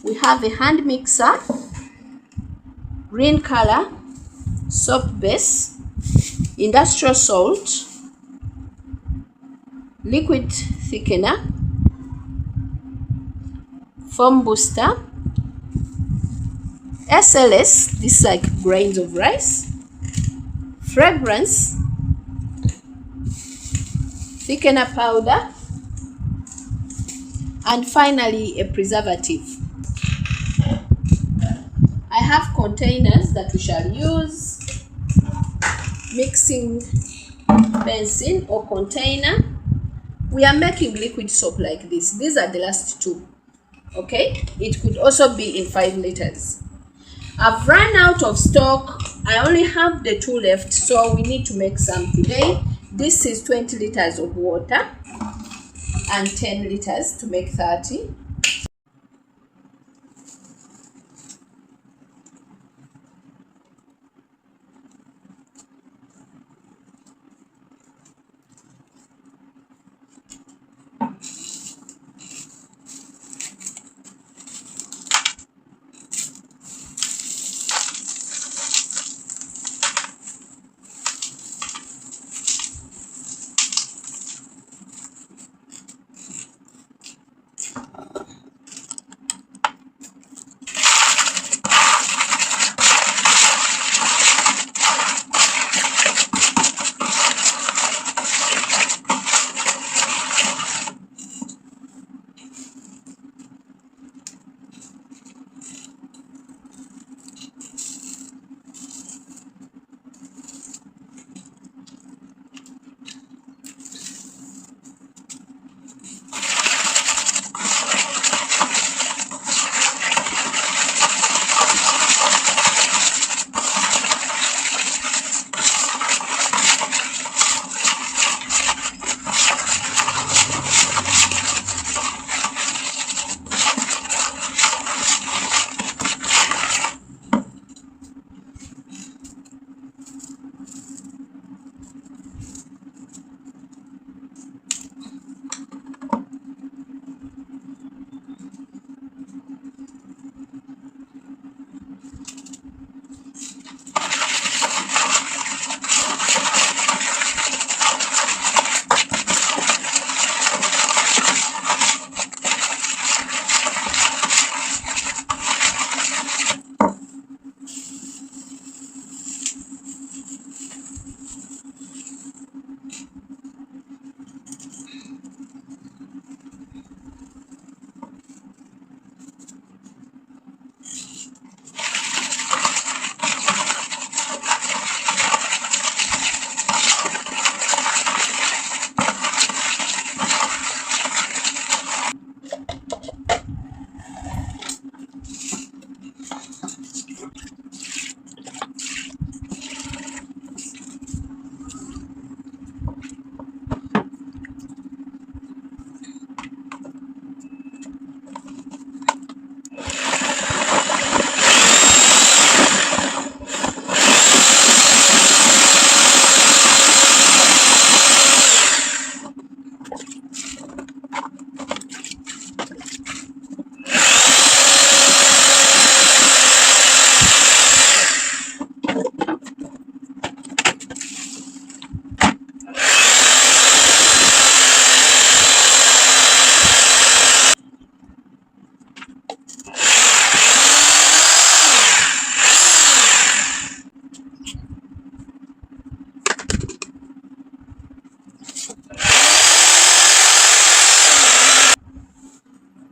We have a hand mixer, green color, soap base, industrial salt, liquid thickener, foam booster, SLS, this is like grains of rice, fragrance, thickener powder, and finally a preservative. I have containers that we shall use, mixing basin or container. We are making liquid soap like this. These are the last two. Okay, it could also be in 5 liters. I've run out of stock. I only have the 2 left, so we need to make some today. This is 20 liters of water and 10 liters to make 30.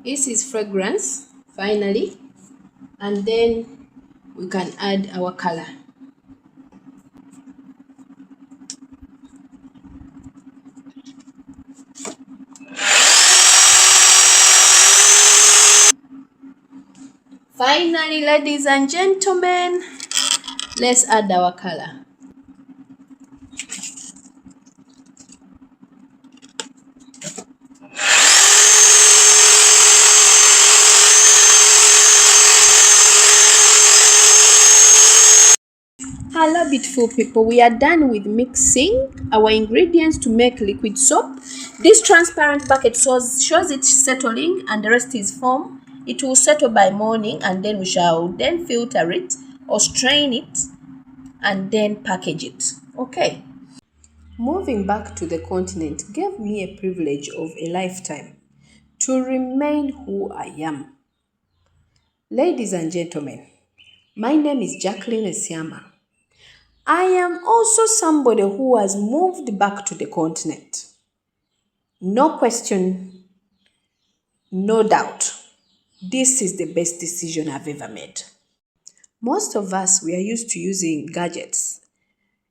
This is fragrance, finally, and then we can add our color. Finally, ladies and gentlemen, let's add our color. Hello beautiful people, we are done with mixing our ingredients to make liquid soap. This transparent bucket shows it settling and the rest is foam. It will settle by morning, and then we shall then filter it or strain it and then package it. Okay. Moving back to the continent gave me a privilege of a lifetime to remain who I am. Ladies and gentlemen, my name is Jacqueline Esiama. I am also somebody who has moved back to the continent. No question, no doubt. This is the best decision I've ever made. Most of us, we are used to using gadgets.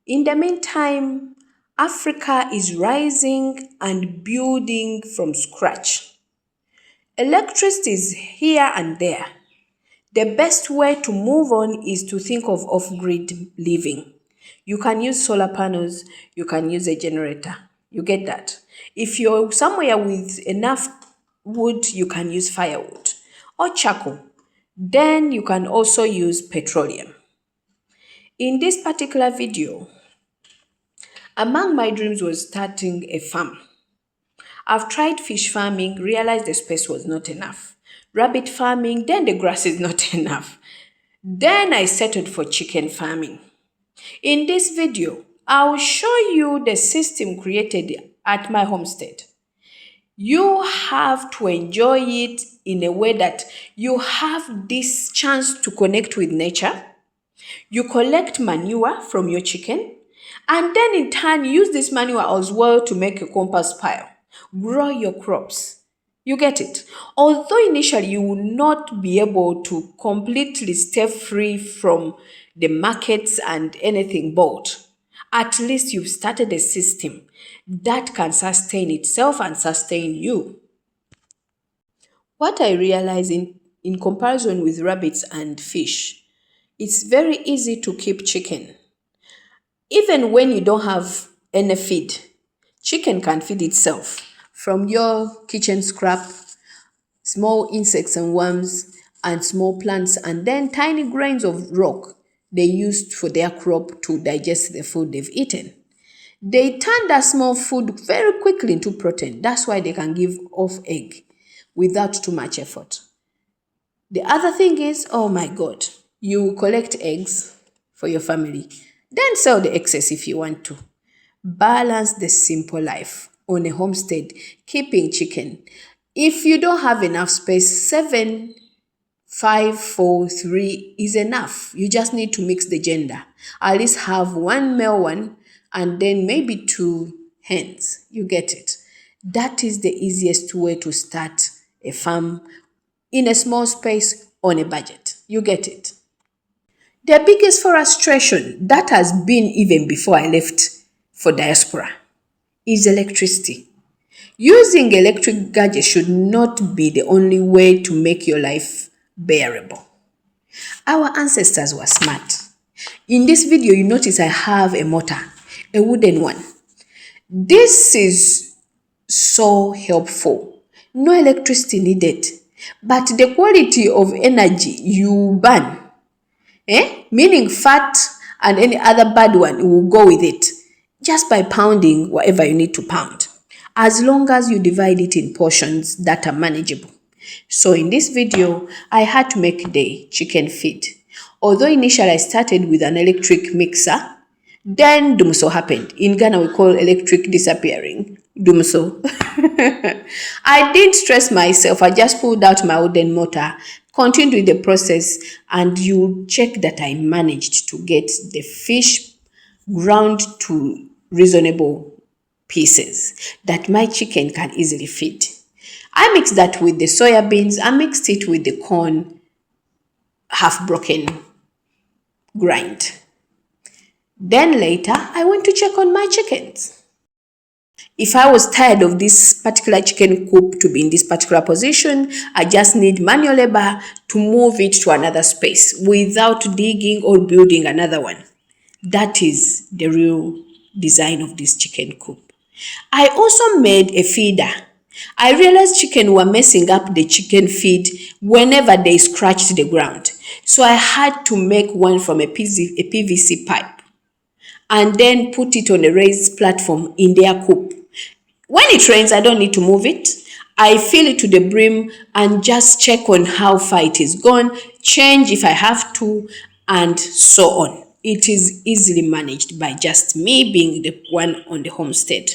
In the meantime, Africa is rising and building from scratch. Electricity is here and there. The best way to move on is to think of off-grid living. You can use solar panels, you can use a generator. You get that? If you're somewhere with enough wood, you can use firewood or charcoal. Then you can also use petroleum. In this particular video, among my dreams was starting a farm. I've tried fish farming, realized the space was not enough. Rabbit farming, then the grass is not enough. Then I settled for chicken farming. In this video, I'll show you the system created at my homestead. You have to enjoy it in a way that you have this chance to connect with nature. You collect manure from your chicken, and then in turn use this manure as well to make a compost pile. Grow your crops. You get it? Although initially you will not be able to completely stay free from the markets and anything bought, at least you've started a system that can sustain itself and sustain you. What I realize in comparison with rabbits and fish, it's very easy to keep chicken. Even when you don't have any feed, chicken can feed itself from your kitchen scrap, small insects and worms, and small plants, and then tiny grains of rock they used for their crop to digest the food they've eaten. They turn that small food very quickly into protein. That's why they can give off egg without too much effort. The other thing is, oh my God, you collect eggs for your family, then sell the excess if you want to. Balance the simple life on a homestead, keeping chicken. If you don't have enough space, 7, 5, 4, 3 is enough. You just need to mix the gender. At least have one male one and then maybe 2 hens. You get it. That is the easiest way to start a farm in a small space on a budget. You get it. The biggest frustration that has been even before I left for diaspora is electricity. Using electric gadgets should not be the only way to make your life bearable. Our ancestors were smart. In this video, you notice I have a motor, a wooden one. This is so helpful. No electricity needed, but the quality of energy you burn, meaning fat and any other bad one will go with it just by pounding whatever you need to pound, as long as you divide it in portions that are manageable. So in this video, I had to make the chicken feed. Although initially I started with an electric mixer, then Dumso happened. In Ghana, we call electric disappearing. Dumso. I didn't stress myself. I just pulled out my wooden motor, continued with the process, and you check that I managed to get the fish ground to reasonable pieces that my chicken can easily feed. I mixed that with the soya beans. I mixed it with the corn, half broken grind. Then later, I went to check on my chickens. If I was tired of this particular chicken coop to be in this particular position, I just need manual labor to move it to another space without digging or building another one. That is the real design of this chicken coop. I also made a feeder. I realized chicken were messing up the chicken feed whenever they scratched the ground. So I had to make one from a PVC pipe and then put it on a raised platform in their coop. When it rains, I don't need to move it. I fill it to the brim and just check on how far it is gone, change if I have to, and so on. It is easily managed by just me being the one on the homestead.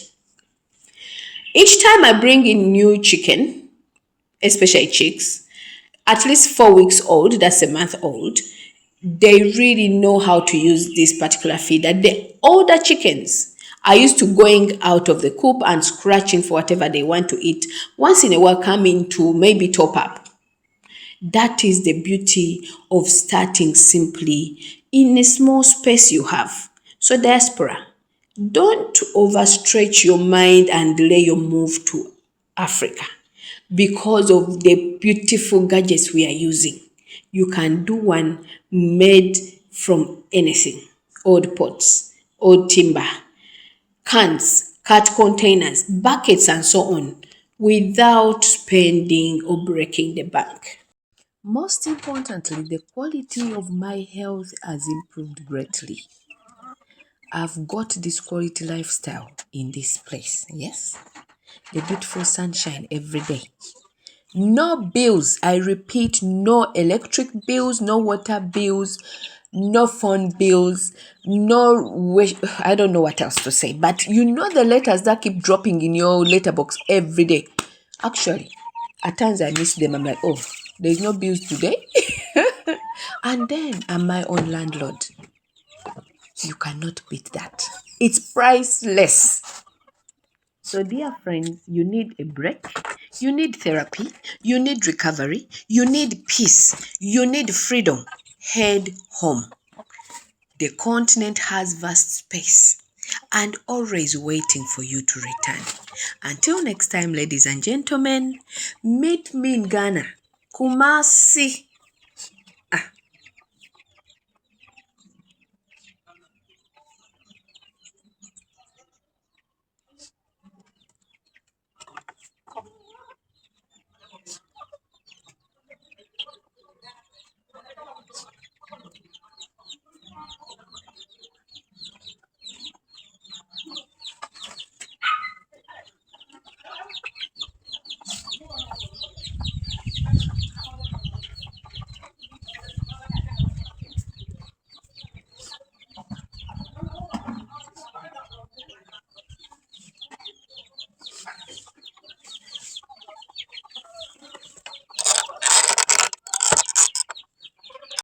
Each time I bring in new chicken, especially chicks, at least 4 weeks old, that's a month old, they really know how to use this particular feeder. The older chickens are used to going out of the coop and scratching for whatever they want to eat. Once in a while, coming to maybe top up. That is the beauty of starting simply in a small space you have. So, diaspora, don't overstretch your mind and delay your move to Africa because of the beautiful gadgets we are using. You can do one made from anything: old pots, old timber, cans, cut containers, buckets, and so on, without spending or breaking the bank. Most importantly, the quality of my health has improved greatly. I've got this quality lifestyle in this place. Yes, the beautiful sunshine every day. No bills. I repeat, no electric bills, no water bills, no phone bills, I don't know what else to say. But you know the letters that keep dropping in your letterbox every day. Actually, at times I miss them. I'm like, oh, there's no bills today. And then I'm my own landlord. You cannot beat that. It's priceless. So, dear friends, you need a break, you need therapy, you need recovery, you need peace, you need freedom. Head home. The continent has vast space and always waiting for you to return. Until next time, ladies and gentlemen, meet me in Ghana, Kumasi.